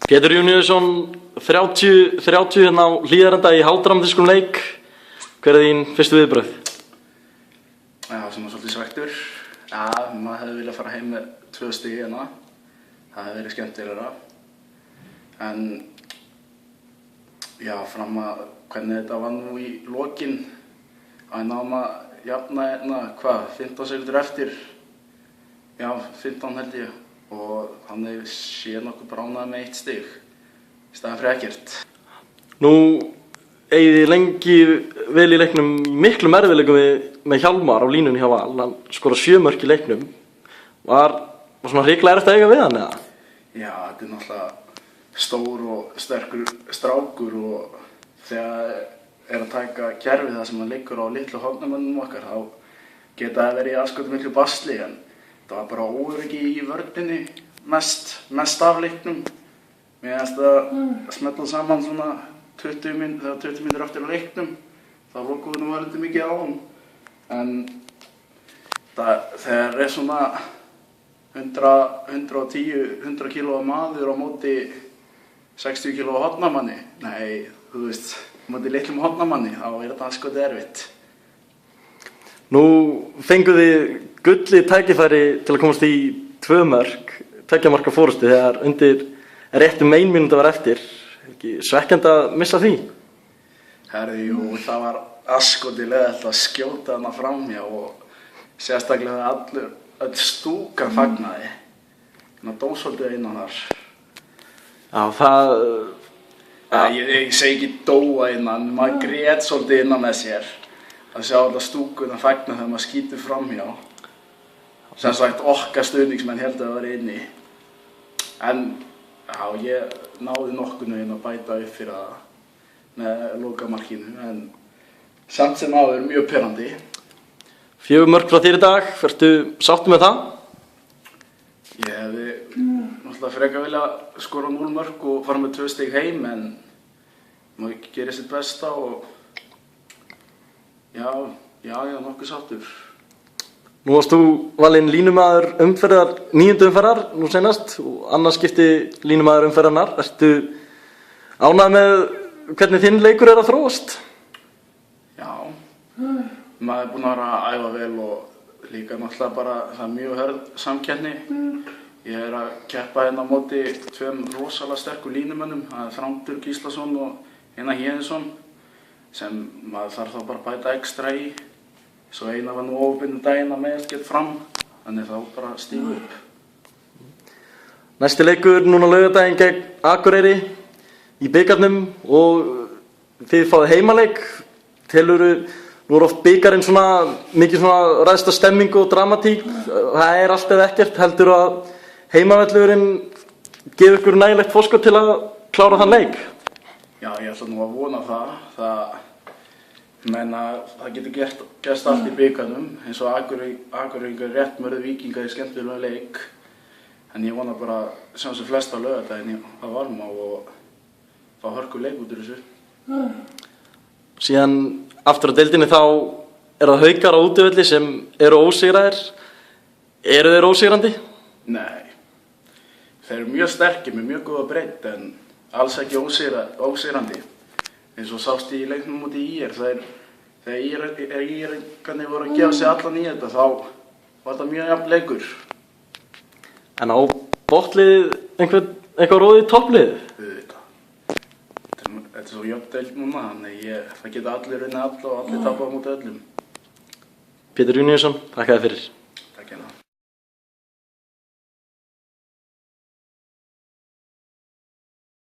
Pétur Júníusson, 30 hérna á Hlíðarenda í hálfdramatískum leik. Hver þín fyrstu viðbrögð? Já, svona svolítið svektur. Já, maður hefði viljað fara heim með 2 stig hérna. Það hefði verið skemmtilegra. En já, fram að hvernig þetta var nú í lokin. Að náðum að jafna hérna, 15 sekúndur eftir. Já, 15 held ég. Og þannig sé nokkuð bránaði með 1 stig í staðinn fyrir ekkert. Nú eigið þið lengi vel í leiknum miklum erfiðleikum með Hjálmar á línunni hjá Val. Hann skoraði 7 mörk í leiknum. Var svona hrikalega erfitt að eiga við hann, eða? Já, þetta náttúrulega stór og sterkur strákur og þegar að taka kerfið það sem hann liggur á litlu hornamönnum okkar, þá geta það verið í aðskotum miklu basli, en það var bara óöryggi í vörninni mest af leiknum. Mér finnst að smetla saman svona 20 mínútur eftir leiknum. Þá lokuðu nú verið mikið á hann. En þegar er svona 100 kílóa maður á móti 60 kílóa hornamanni, nei, þú veist, á móti litlum hornamanni, þá er þetta aðskotið erfitt. Nú fenguð þið gullið tækifæri til að komast í 2 mörk, 2 marka fórustu þegar undir réttum 1 mínúta var eftir. Ekki svekkjandi að missa því? Herði, jú, það var askoti leiðilegt að skjóta hana framhjá og sérstaklega öll stúkan fagnaði. Þannig að dósvöldu innan þar. Já, það... Ég segi ekki dóa innan, maður grét svolítið innan með sér. Að sjá alltaf stúkuna fagna þegar maður skýtur framhjá. Sem sagt okkar stuðningsmenn held að það var inni. En já, ég náði nokkurnu inn að bæta upp fyrir það með lokamarkinu, en samt sem áður mjög pirrandi. 4 mörk frá þér í dag, ertu sáttur með það? Ég hefði náttúrulega frekar viljað skora 0 mörk og fara með 2 stig heim, en maður gerir sitt besta og já, nokkuð sáttur. Nú varst þú valinn línumaður umferðar 9. umferðar nú seinast og annars skipti línumaður umferðarnar. Ertu ánægð með hvernig þinn leikur er að þróast? Já, maður er búinn að vera að æfa vel og líka náttúrulega bara það er mjög hörð samkeppni. Ég er að keppa hérna á móti 2 rosalega sterkum línumönnum, það er Þrándur Gíslason og Einar Héðinsson, sem maður þarf þá bara að bæta ekstra í. Svo Einar var nú óbundinn daginn að meiðast gett fram, þannig þá bara stígu upp. Næsti leikur núna laugardaginn gegn Akureyri í bikarnum og þið fáið heimaleik. Telurðu, nú oft bikarinn svona mikið svona ræðsta stemmingu og dramatík. Það er allt eða ekkert. Heldur að heimavöllurinn gefur ykkur nægilegt forskot til að klára þann leik? Já, ég ætla nú að vona það. Það getur gerst allt í bikarnum, eins og Akureyringar rétt mörðu Víkinga í skemmtilegum leik. En ég vona bara að sjá sem flest á laugardaginn að Varmá og fá hörku leik út úr þessu. Síðan aftur á deildinni þá er það Haukar á útivelli sem eru ósigraðir. Eru þeir ósigrandi? Nei. Þeir eru mjög sterkir með mjög góða breidd en alls ekki ósigrandi. Eins og sást í leiknum út í IR, þegar IR-garnir voru að gefa sig allan í þetta, þá var þetta mjög jafn leikur. En á botliðið eitthvað róðið í toppliðið? Þetta er svo jöfn deild núna, þannig það geta allir unnið alla og allir tapað á móti öllum. Pétur Júníusson, þakka þér fyrir.